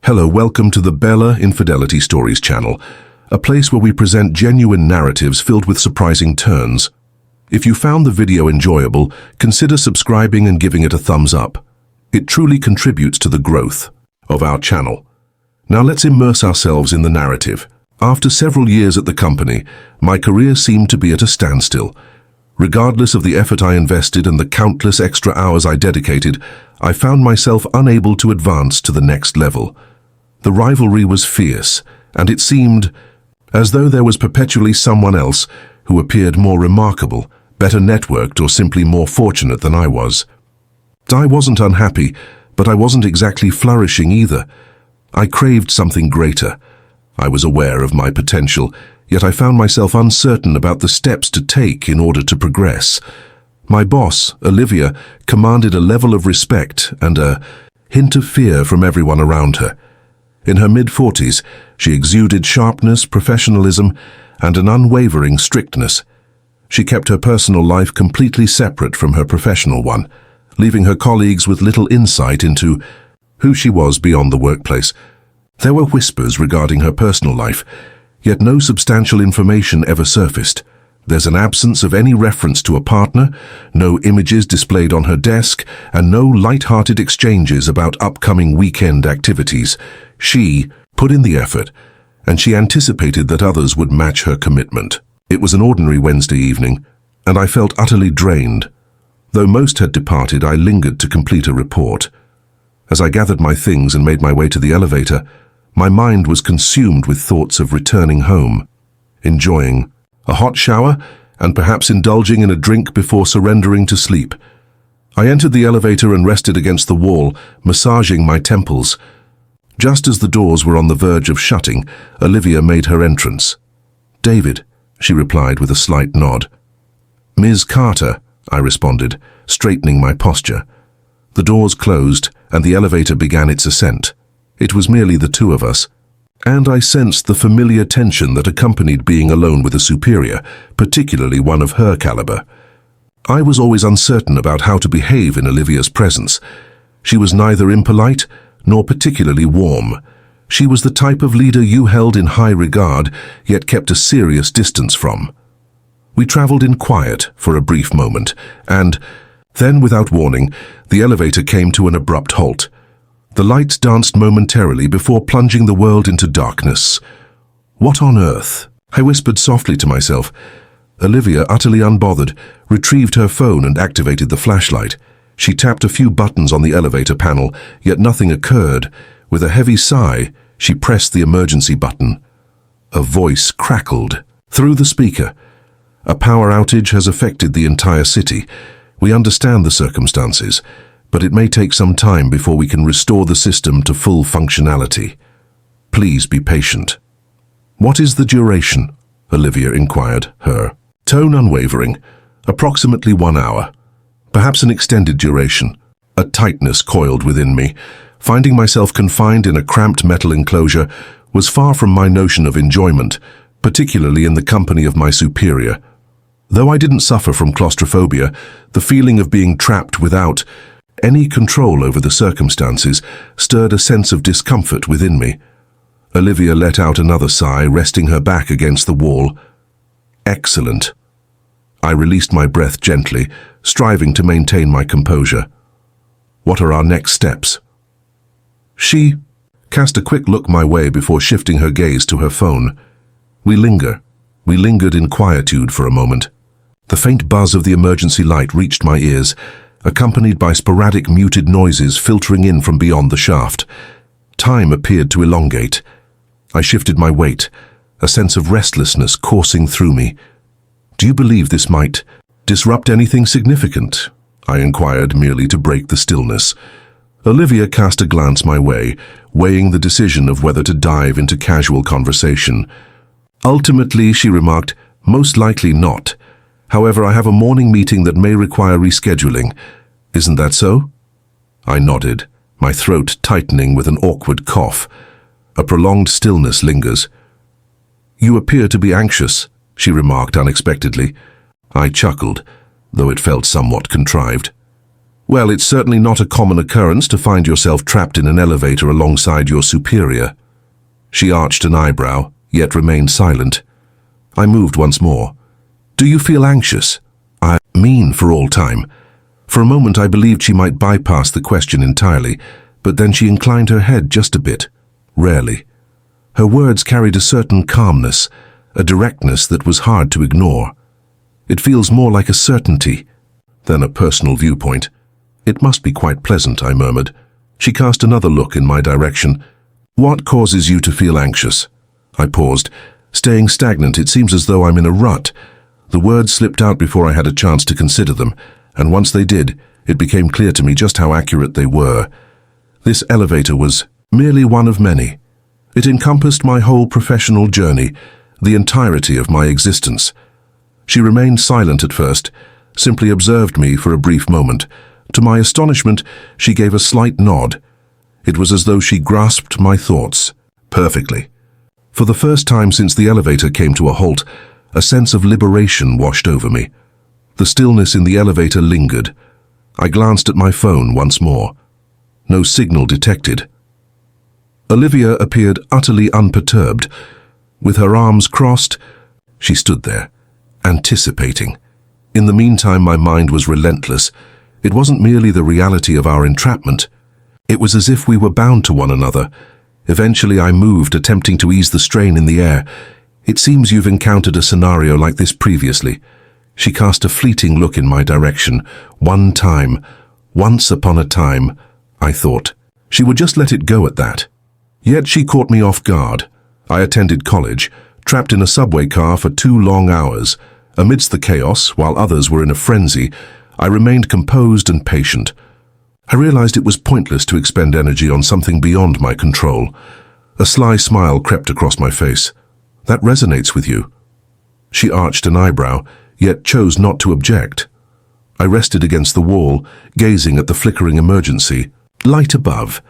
Hello, welcome to the Bella Infidelity Stories channel, a place where we present genuine narratives filled with surprising turns. If you found the video enjoyable, consider subscribing and giving it a thumbs up. It truly contributes to the growth of our channel. Now let's immerse ourselves in the narrative. After several years at the company, my career seemed to be at a standstill. Regardless of the effort I invested and the countless extra hours I dedicated, I found myself unable to advance to the next level. The rivalry was fierce, and it seemed as though there was perpetually someone else who appeared more remarkable, better networked, or simply more fortunate than I was. I wasn't unhappy, but I wasn't exactly flourishing either. I craved something greater. I was aware of my potential, yet I found myself uncertain about the steps to take in order to progress. My boss, Olivia, commanded a level of respect and a hint of fear from everyone around her. In her mid-40s, she exuded sharpness, professionalism, and an unwavering strictness. She kept her personal life completely separate from her professional one, leaving her colleagues with little insight into who she was beyond the workplace. There were whispers regarding her personal life, yet no substantial information ever surfaced. There's an absence of any reference to a partner, no images displayed on her desk, and no light-hearted exchanges about upcoming weekend activities. She put in the effort, and she anticipated that others would match her commitment. It was an ordinary Wednesday evening, and I felt utterly drained. Though most had departed, I lingered to complete a report. As I gathered my things and made my way to the elevator, my mind was consumed with thoughts of returning home, enjoying a hot shower, and perhaps indulging in a drink before surrendering to sleep. I entered the elevator and rested against the wall, massaging my temples. Just as the doors were on the verge of shutting, Olivia made her entrance. "David," she replied with a slight nod. "Ms. Carter," I responded, straightening my posture. The doors closed, and the elevator began its ascent. It was merely the two of us, and I sensed the familiar tension that accompanied being alone with a superior, particularly one of her caliber. I was always uncertain about how to behave in Olivia's presence. She was neither impolite nor particularly warm. She was the type of leader you held in high regard, yet kept a serious distance from. We traveled in quiet for a brief moment, and then, without warning, the elevator came to an abrupt halt. The lights danced momentarily before plunging the world into darkness. "What on earth?" I whispered softly to myself. Olivia, utterly unbothered, retrieved her phone and activated the flashlight. She tapped a few buttons on the elevator panel, yet nothing occurred. With a heavy sigh, she pressed the emergency button. A voice crackled through the speaker. "A power outage has affected the entire city. We understand the circumstances, but it may take some time before we can restore the system to full functionality. Please be patient." "What is the duration?" Olivia inquired, her tone unwavering. "Approximately 1 hour. Perhaps an extended duration." A tightness coiled within me. Finding myself confined in a cramped metal enclosure was far from my notion of enjoyment, particularly in the company of my superior. Though I didn't suffer from claustrophobia, the feeling of being trapped without any control over the circumstances stirred a sense of discomfort within me. Olivia let out another sigh, resting her back against the wall. "Excellent." I released my breath gently, striving to maintain my composure. "What are our next steps?" She cast a quick look my way before shifting her gaze to her phone. We lingered in quietude for a moment. The faint buzz of the emergency light reached my ears, accompanied by sporadic muted noises filtering in from beyond the shaft. Time appeared to elongate. I shifted my weight, a sense of restlessness coursing through me. "Do you believe this might disrupt anything significant?" I inquired, merely to break the stillness. Olivia cast a glance my way, weighing the decision of whether to dive into casual conversation. "Ultimately," she remarked, "most likely not. However, I have a morning meeting that may require rescheduling. Isn't that so?" I nodded, my throat tightening with an awkward cough. A prolonged stillness lingers. "You appear to be anxious," she remarked unexpectedly. I chuckled, though it felt somewhat contrived. Well, it's certainly not a common occurrence to find yourself trapped in an elevator alongside your superior. She arched an eyebrow, yet remained silent. I moved once more. Do you feel anxious? I mean for all time. For a moment I believed she might bypass the question entirely, but then she inclined her head just a bit, rarely. Her words carried a certain calmness, a directness that was hard to ignore. It feels more like a certainty than a personal viewpoint. It must be quite pleasant, I murmured. She cast another look in my direction. What causes you to feel anxious? I paused. Staying stagnant, it seems as though I'm in a rut. The words slipped out before I had a chance to consider them, and once they did, it became clear to me just how accurate they were. This elevator was merely one of many. It encompassed my whole professional journey, the entirety of my existence. She remained silent at first, simply observed me for a brief moment. To my astonishment, she gave a slight nod. It was as though she grasped my thoughts perfectly. For the first time since the elevator came to a halt, a sense of liberation washed over me. The stillness in the elevator lingered. I glanced at my phone once more. No signal detected. Olivia appeared utterly unperturbed. With her arms crossed, she stood there, anticipating. In the meantime, my mind was relentless. It wasn't merely the reality of our entrapment. It was as if we were bound to one another. Eventually I moved, attempting to ease the strain in the air. It seems you've encountered a scenario like this previously. She cast a fleeting look in my direction. One time, once upon a time, I thought. She would just let it go at that. Yet she caught me off guard. I attended college, trapped in a subway car for 2 long hours. Amidst the chaos, while others were in a frenzy, I remained composed and patient. I realized it was pointless to expend energy on something beyond my control. A sly smile crept across my face. That resonates with you. She arched an eyebrow, yet chose not to object. I rested against the wall, gazing at the flickering emergency. Light above.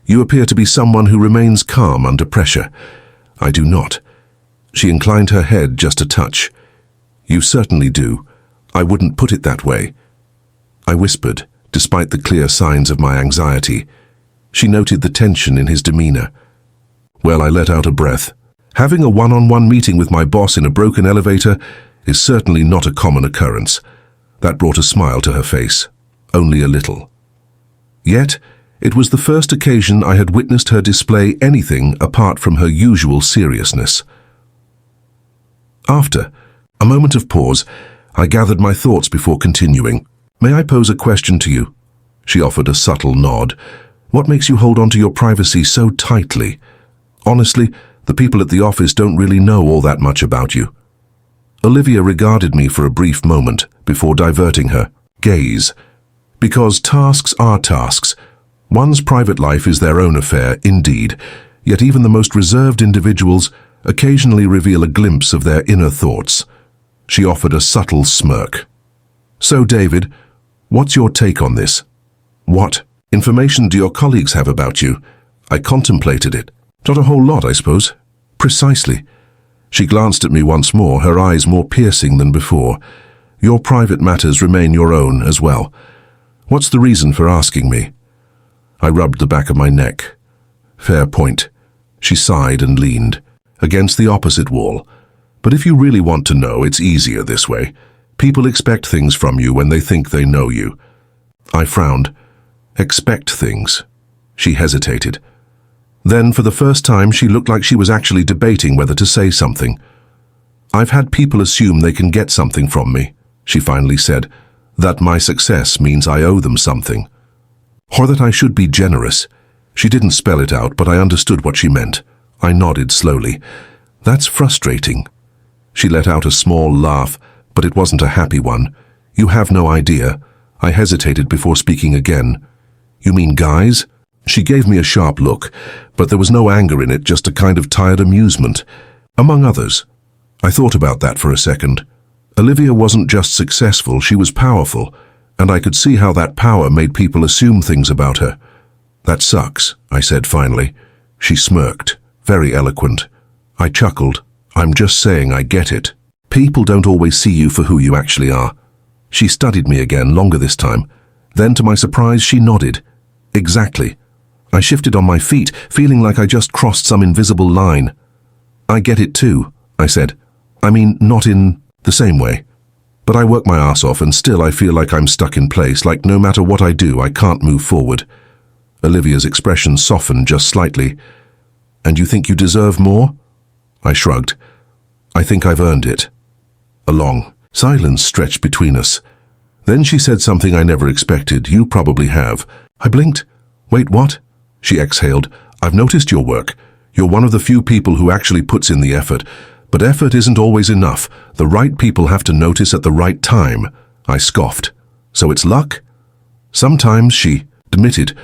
You appear to be someone who remains calm under pressure. I do not. She inclined her head just a touch. You certainly do. I wouldn't put it that way. I whispered, despite the clear signs of my anxiety. She noted the tension in his demeanor. Well, I let out a breath. Having a one-on-one meeting with my boss in a broken elevator is certainly not a common occurrence. That brought a smile to her face, only a little. Yet, it was the first occasion I had witnessed her display anything apart from her usual seriousness. After a moment of pause, I gathered my thoughts before continuing. May I pose a question to you? She offered a subtle nod. What makes you hold on to your privacy so tightly? Honestly, the people at the office don't really know all that much about you. Olivia regarded me for a brief moment before diverting her gaze. Because tasks are tasks. One's private life is their own affair, indeed, yet even the most reserved individuals occasionally reveal a glimpse of their inner thoughts. She offered a subtle smirk. So, David, what's your take on this? What information do your colleagues have about you? I contemplated it. Not a whole lot, I suppose. Precisely. She glanced at me once more, her eyes more piercing than before. Your private matters remain your own as well. What's the reason for asking me? I rubbed the back of my neck. Fair point. She sighed and leaned against the opposite wall. But if you really want to know, it's easier this way. People expect things from you when they think they know you. I frowned. Expect things. She hesitated. Then, for the first time, she looked like she was actually debating whether to say something. I've had people assume they can get something from me, she finally said, that my success means I owe them something. Or that I should be generous. She didn't spell it out, but I understood what she meant. I nodded slowly. That's frustrating. She let out a small laugh, but it wasn't a happy one. You have no idea. I hesitated before speaking again. You mean guys? She gave me a sharp look, but there was no anger in it, just a kind of tired amusement. Among others. I thought about that for a second. Olivia wasn't just successful, she was powerful, and I could see how that power made people assume things about her. That sucks, I said finally. She smirked, very eloquent. I chuckled. I'm just saying I get it. People don't always see you for who you actually are. She studied me again, longer this time. Then, to my surprise, she nodded. Exactly. I shifted on my feet, feeling like I just crossed some invisible line. I get it too, I said. I mean, not in the same way. But I work my ass off and still I feel like I'm stuck in place, like no matter what I do, I can't move forward. Olivia's expression softened just slightly. And you think you deserve more? I shrugged. I think I've earned it. A long silence stretched between us. Then she said something I never expected. You probably have. I blinked. Wait, what? She exhaled. I've noticed your work. You're one of the few people who actually puts in the effort. But effort isn't always enough. The right people have to notice at the right time. I scoffed. So it's luck? Sometimes, she admitted,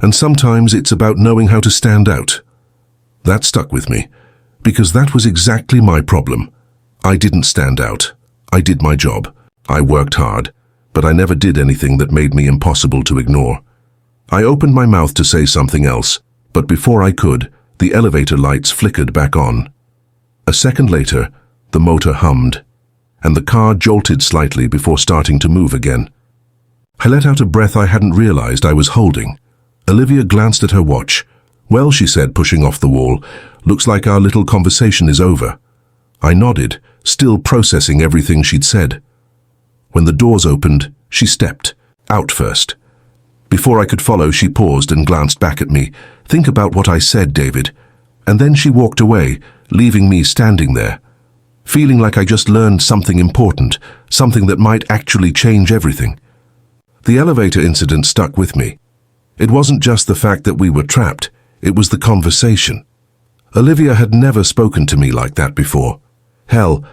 and sometimes it's about knowing how to stand out. That stuck with me, because that was exactly my problem. I didn't stand out. I did my job. I worked hard, but I never did anything that made me impossible to ignore. I opened my mouth to say something else, but before I could, the elevator lights flickered back on. A second later, the motor hummed, and the car jolted slightly before starting to move again. I let out a breath I hadn't realized I was holding. Olivia glanced at her watch. Well, she said, pushing off the wall, looks like our little conversation is over. I nodded, still processing everything she'd said. When the doors opened, she stepped out first. Before I could follow, she paused and glanced back at me. Think about what I said, David. And then she walked away, leaving me standing there, feeling like I just learned something important, something that might actually change everything. The elevator incident stuck with me. It wasn't just the fact that we were trapped, it was the conversation. Olivia had never spoken to me like that before. Hell,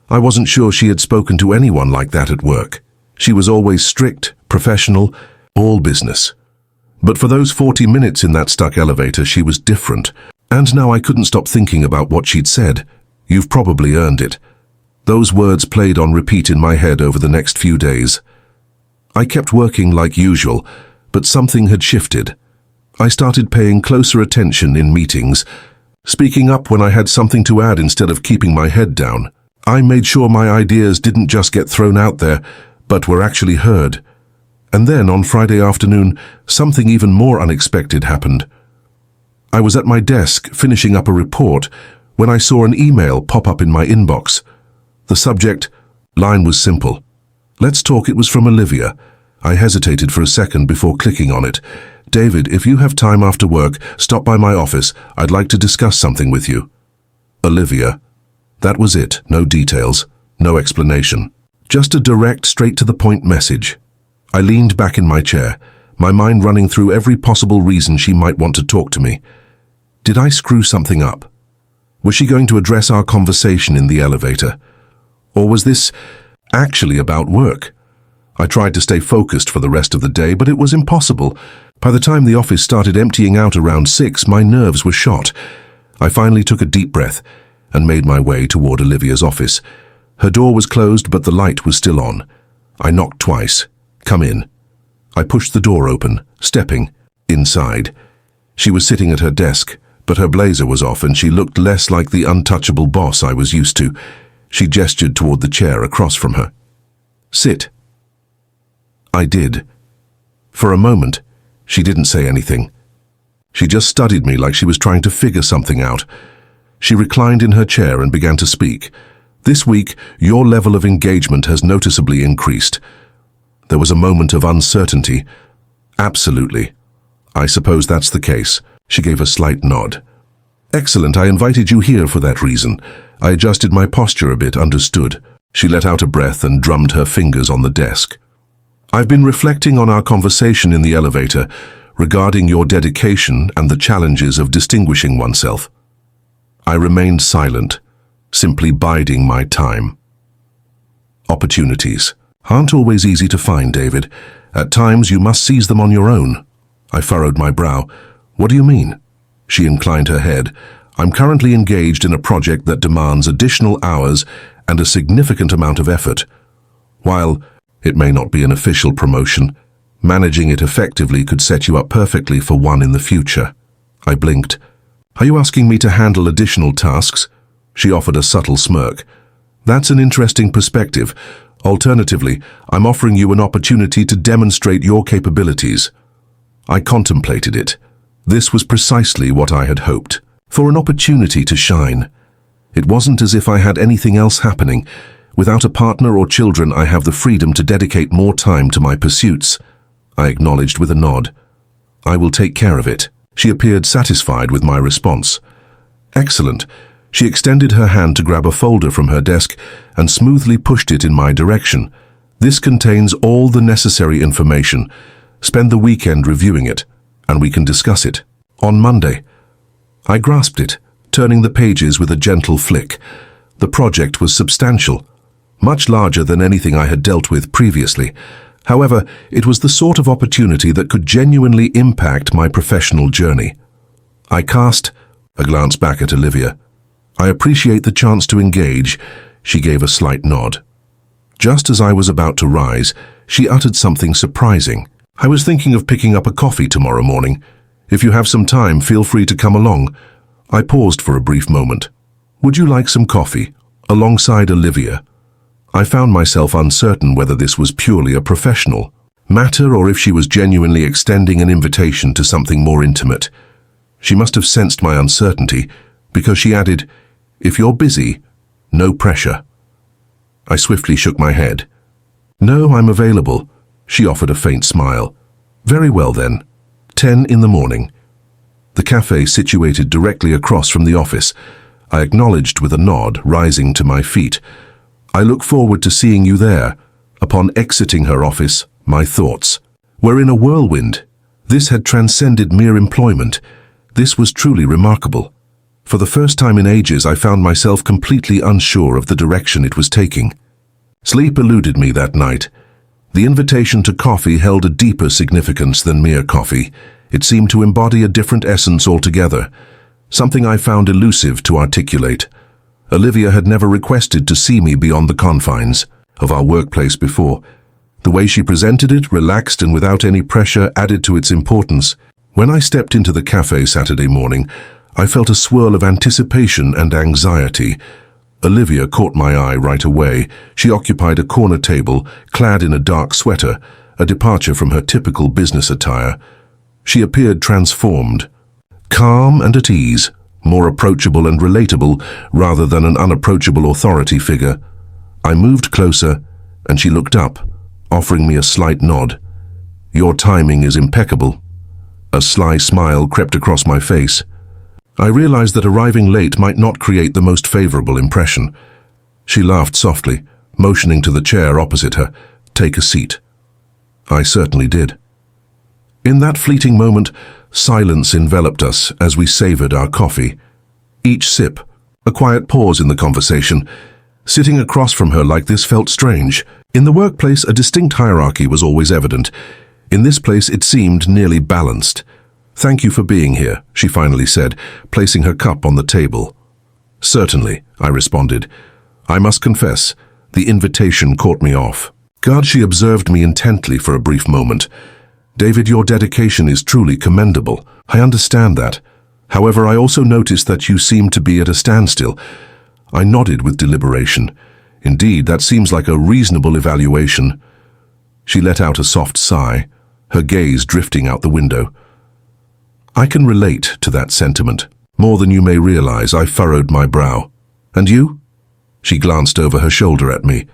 I wasn't sure she had spoken to anyone like that at work. She was always strict, professional, all business. But for those 40 minutes in that stuck elevator, she was different. And now I couldn't stop thinking about what she'd said. You've probably earned it. Those words played on repeat in my head over the next few days. I kept working like usual, but something had shifted. I started paying closer attention in meetings, speaking up when I had something to add instead of keeping my head down. I made sure my ideas didn't just get thrown out there, but were actually heard. And then on Friday afternoon, something even more unexpected happened. I was at my desk finishing up a report when I saw an email pop up in my inbox. The subject line was simple. Let's talk. It was from Olivia. I hesitated for a second before clicking on it. David, if you have time after work, stop by my office. I'd like to discuss something with you. Olivia. That was it. No details, no explanation. Just a direct, straight-to-the-point message. I leaned back in my chair, my mind running through every possible reason she might want to talk to me. Did I screw something up? Was she going to address our conversation in the elevator? Or was this actually about work? I tried to stay focused for the rest of the day, but it was impossible. By the time the office started emptying out around 6, my nerves were shot. I finally took a deep breath and made my way toward Olivia's office. Her door was closed, but the light was still on. I knocked twice. Come in. I pushed the door open, stepping inside. She was sitting at her desk, but her blazer was off and she looked less like the untouchable boss I was used to. She gestured toward the chair across from her. Sit. I did. For a moment, she didn't say anything. She just studied me like she was trying to figure something out. She reclined in her chair and began to speak. This week, your level of engagement has noticeably increased. There was a moment of uncertainty. Absolutely. I suppose that's the case. She gave a slight nod. Excellent, I invited you here for that reason. I adjusted my posture a bit, understood. She let out a breath and drummed her fingers on the desk. I've been reflecting on our conversation in the elevator regarding your dedication and the challenges of distinguishing oneself. I remained silent, simply biding my time. Opportunities aren't always easy to find, David. At times you must seize them on your own. I furrowed my brow. What do you mean? She inclined her head. I'm currently engaged in a project that demands additional hours and a significant amount of effort. While it may not be an official promotion, managing it effectively could set you up perfectly for one in the future. I blinked. Are you asking me to handle additional tasks? She offered a subtle smirk. That's an interesting perspective. Alternatively, I'm offering you an opportunity to demonstrate your capabilities. I contemplated it. This was precisely what I had hoped. For an opportunity to shine. It wasn't as if I had anything else happening. Without a partner or children, I have the freedom to dedicate more time to my pursuits. I acknowledged with a nod. I will take care of it. She appeared satisfied with my response. Excellent. She extended her hand to grab a folder from her desk and smoothly pushed it in my direction. This contains all the necessary information. Spend the weekend reviewing it, and we can discuss it on Monday. I grasped it, turning the pages with a gentle flick. The project was substantial, much larger than anything I had dealt with previously. However, it was the sort of opportunity that could genuinely impact my professional journey. I cast a glance back at Olivia. I appreciate the chance to engage. She gave a slight nod. Just as I was about to rise, she uttered something surprising. I was thinking of picking up a coffee tomorrow morning. If you have some time, feel free to come along. I paused for a brief moment. Would you like some coffee? Alongside Olivia. I found myself uncertain whether this was purely a professional matter or if she was genuinely extending an invitation to something more intimate. She must have sensed my uncertainty, because she added, "If you're busy, no pressure." I swiftly shook my head. "No, I'm available." She offered a faint smile. "Very well then. 10 in the morning." The cafe situated directly across from the office. I acknowledged with a nod, rising to my feet. "I look forward to seeing you there." Upon exiting her office, my thoughts were in a whirlwind. This had transcended mere employment. This was truly remarkable. For the first time in ages, I found myself completely unsure of the direction it was taking. Sleep eluded me that night. The invitation to coffee held a deeper significance than mere coffee. It seemed to embody a different essence altogether, something I found elusive to articulate. Olivia had never requested to see me beyond the confines of our workplace before. The way she presented it, relaxed and without any pressure, added to its importance. When I stepped into the cafe Saturday morning, I felt a swirl of anticipation and anxiety. Olivia caught my eye right away. She occupied a corner table, clad in a dark sweater, a departure from her typical business attire. She appeared transformed, calm and at ease, more approachable and relatable rather than an unapproachable authority figure. I moved closer, and she looked up, offering me a slight nod. "Your timing is impeccable." A sly smile crept across my face. I realized that arriving late might not create the most favorable impression. She laughed softly, motioning to the chair opposite her. "Take a seat." I certainly did. In that fleeting moment, silence enveloped us as we savored our coffee. Each sip, a quiet pause in the conversation. Sitting across from her like this felt strange. In the workplace, a distinct hierarchy was always evident. In this place, it seemed nearly balanced. "Thank you for being here," she finally said, placing her cup on the table. "Certainly," I responded. I must confess, the invitation caught me off guard. She observed me intently for a brief moment. "David, your dedication is truly commendable. I understand that. However, I also noticed that you seem to be at a standstill." I nodded with deliberation. "Indeed, that seems like a reasonable evaluation." She let out a soft sigh, her gaze drifting out the window. "I can relate to that sentiment. More than you may realize." I furrowed my brow. "And you?" She glanced over her shoulder at me.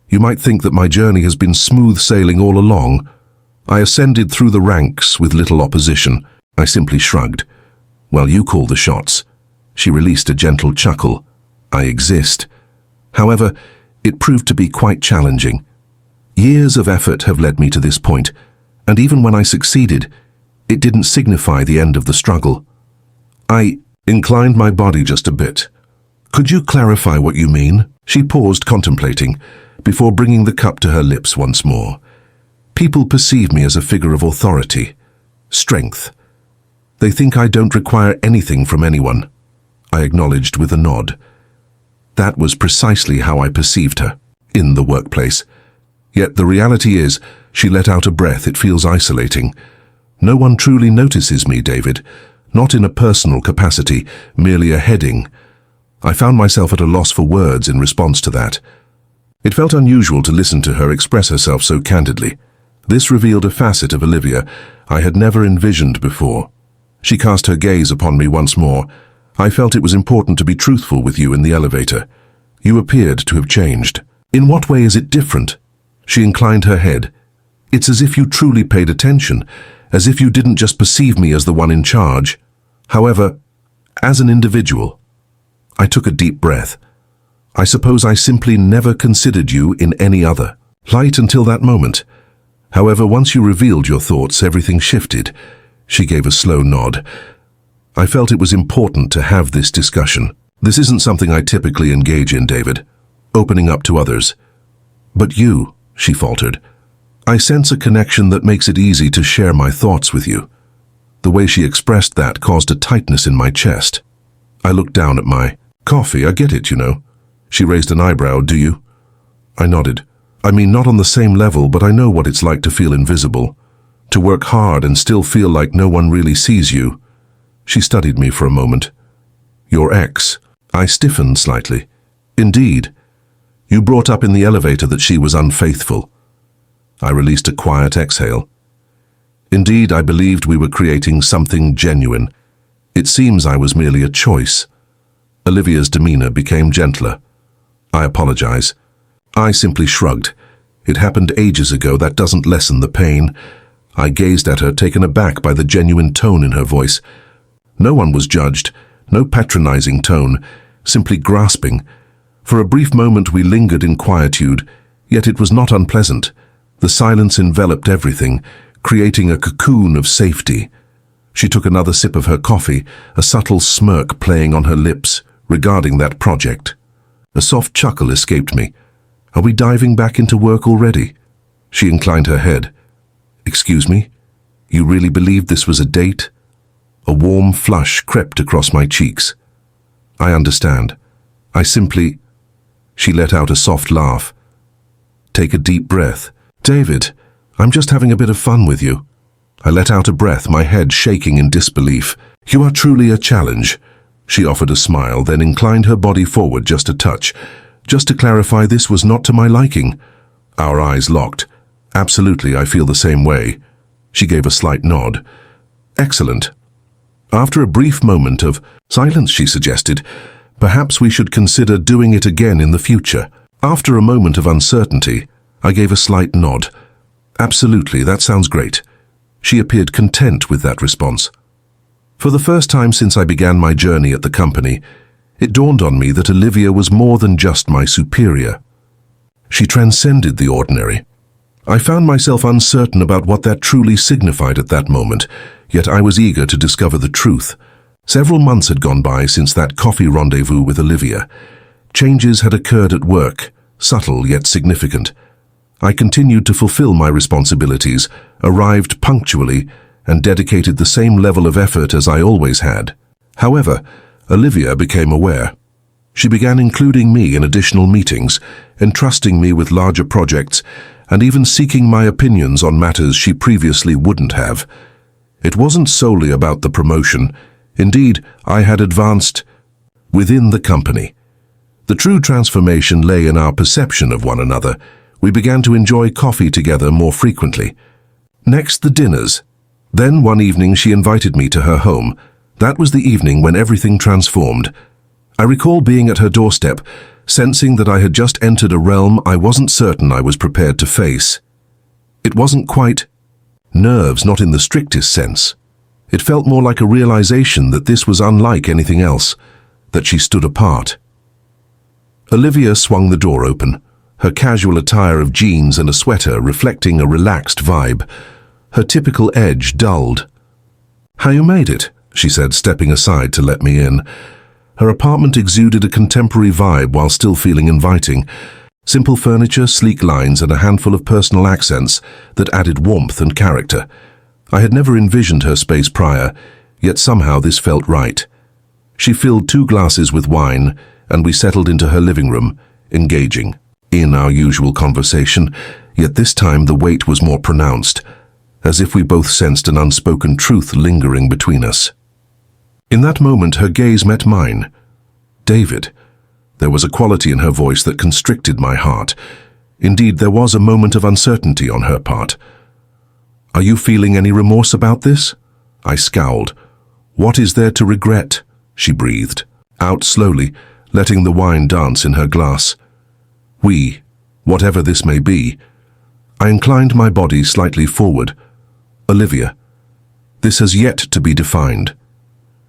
"You might think that my journey has been smooth sailing all along." I ascended through the ranks with little opposition. I simply shrugged. "Well, you call the shots." She released a gentle chuckle. "I exist." However, it proved to be quite challenging. Years of effort have led me to this point, and even when I succeeded, it didn't signify the end of the struggle. I inclined my body just a bit. "Could you clarify what you mean?" She paused, contemplating, before bringing the cup to her lips once more. "People perceive me as a figure of authority, strength. They think I don't require anything from anyone." I acknowledged with a nod. That was precisely how I perceived her, in the workplace. Yet the reality is, she let out a breath. "It feels isolating. No one truly notices me, David. Not in a personal capacity, merely a heading." I found myself at a loss for words in response to that. It felt unusual to listen to her express herself so candidly. This revealed a facet of Olivia I had never envisioned before. She cast her gaze upon me once more. I felt it was important to be truthful with you in the elevator. You appeared to have changed. In what way is it different? She inclined her head. It's as if you truly paid attention, as if you didn't just perceive me as the one in charge. However, as an individual. I took a deep breath. I suppose I simply never considered you in any other light until that moment. However, once you revealed your thoughts, everything shifted. She gave a slow nod. I felt it was important to have this discussion. This isn't something I typically engage in, David, opening up to others. But you, she faltered. I sense a connection that makes it easy to share my thoughts with you. The way she expressed that caused a tightness in my chest. I looked down at my coffee. I get it, you know. She raised an eyebrow. Do you? I nodded. I mean, not on the same level, but I know what it's like to feel invisible. To work hard and still feel like no one really sees you. She studied me for a moment. Your ex. I stiffened slightly. Indeed. You brought up in the elevator that she was unfaithful. I released a quiet exhale. Indeed, I believed we were creating something genuine. It seems I was merely a choice. Olivia's demeanor became gentler. I apologize. I simply shrugged. It happened ages ago. That doesn't lessen the pain. I gazed at her, taken aback by the genuine tone in her voice. No one was judged, no patronizing tone, simply grasping. For a brief moment we lingered in quietude, yet it was not unpleasant. The silence enveloped everything, creating a cocoon of safety. She took another sip of her coffee, a subtle smirk playing on her lips, regarding that project. A soft chuckle escaped me. Are we diving back into work already? She inclined her head. Excuse me? You really believed this was a date? A warm flush crept across my cheeks. I understand. I simply... She let out a soft laugh. Take a deep breath. David, I'm just having a bit of fun with you. I let out a breath, my head shaking in disbelief. You are truly a challenge. She offered a smile, then inclined her body forward just a touch. Just to clarify, this was not to my liking. Our eyes locked. Absolutely, I feel the same way. She gave a slight nod. Excellent. After a brief moment of silence, she suggested, perhaps we should consider doing it again in the future. After a moment of uncertainty, I gave a slight nod. Absolutely, that sounds great. She appeared content with that response. For the first time since I began my journey at the company, it dawned on me that Olivia was more than just my superior. She transcended the ordinary. I found myself uncertain about what that truly signified at that moment, yet I was eager to discover the truth. Several months had gone by since that coffee rendezvous with Olivia. Changes had occurred at work, subtle yet significant. I continued to fulfill my responsibilities, arrived punctually, and dedicated the same level of effort as I always had. However, Olivia became aware. She began including me in additional meetings, entrusting me with larger projects, and even seeking my opinions on matters she previously wouldn't have. It wasn't solely about the promotion. Indeed, I had advanced within the company. The true transformation lay in our perception of one another. We began to enjoy coffee together more frequently. Next, the dinners. Then one evening she invited me to her home. That was the evening when everything transformed. I recall being at her doorstep, sensing that I had just entered a realm I wasn't certain I was prepared to face. It wasn't quite nerves, not in the strictest sense. It felt more like a realization that this was unlike anything else, that she stood apart. Olivia swung the door open, her casual attire of jeans and a sweater reflecting a relaxed vibe, her typical edge dulled. "How you made it?" she said, stepping aside to let me in. Her apartment exuded a contemporary vibe while still feeling inviting. Simple furniture, sleek lines, and a handful of personal accents that added warmth and character. I had never envisioned her space prior, yet somehow this felt right. She filled 2 glasses with wine, and we settled into her living room, engaging in our usual conversation, yet this time the weight was more pronounced, as if we both sensed an unspoken truth lingering between us. In that moment, her gaze met mine. "David, There was a quality in her voice that constricted my heart. Indeed, there was a moment of uncertainty on her part. "Are you feeling any remorse about this?" I scowled. "What is there to regret?" she breathed, out slowly, letting the wine dance in her glass. "We, whatever this may be." I inclined my body slightly forward. "Olivia, this has yet to be defined."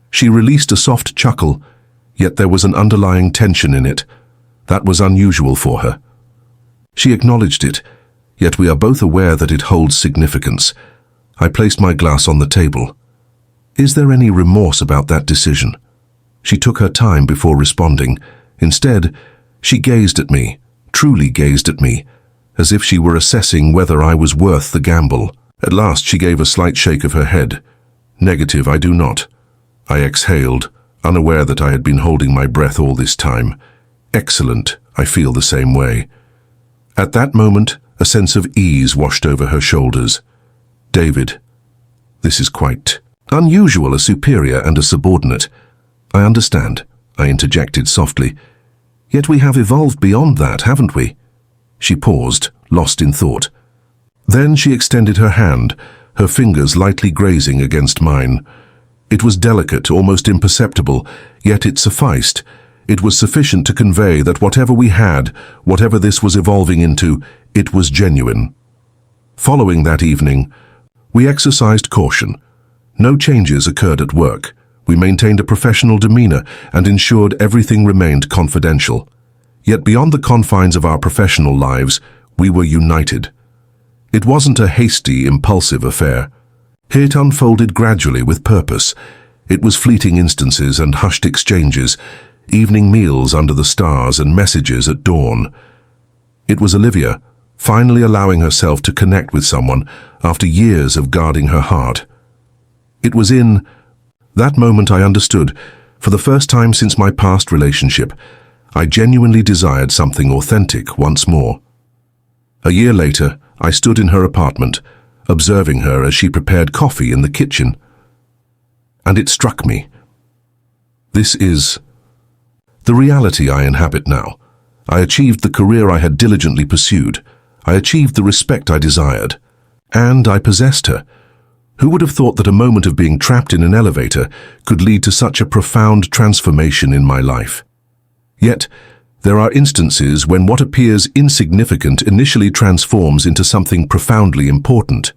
She released a soft chuckle, yet there was an underlying tension in it. That was unusual for her. She acknowledged it, yet we are both aware that it holds significance. I placed my glass on the table. "Is there any remorse about that decision?" She took her time before responding. Instead, she gazed at me, truly gazed at me, as if she were assessing whether I was worth the gamble. At last she gave a slight shake of her head. "Negative, I do not." I exhaled, unaware that I had been holding my breath all this time. "Excellent, I feel the same way." At that moment, a sense of ease washed over her shoulders. "David, this is quite unusual, a superior and a subordinate." "I understand," I interjected softly. "Yet we have evolved beyond that, haven't we?" She paused, lost in thought. Then she extended her hand, her fingers lightly grazing against mine. It was delicate, almost imperceptible, yet it sufficed. It was sufficient to convey that whatever we had, whatever this was evolving into, it was genuine. Following that evening, we exercised caution. No changes occurred at work. We maintained a professional demeanor and ensured everything remained confidential. Yet beyond the confines of our professional lives, we were united. It wasn't a hasty, impulsive affair. It unfolded gradually with purpose. It was fleeting instances and hushed exchanges, evening meals under the stars and messages at dawn. It was Olivia, finally allowing herself to connect with someone after years of guarding her heart. It was in that moment I understood, for the first time since my past relationship, I genuinely desired something authentic once more. A year later, I stood in her apartment, observing her as she prepared coffee in the kitchen. And it struck me. This is the reality I inhabit now. I achieved the career I had diligently pursued. I achieved the respect I desired. And I possessed her. Who would have thought that a moment of being trapped in an elevator could lead to such a profound transformation in my life? Yet, there are instances when what appears insignificant initially transforms into something profoundly important.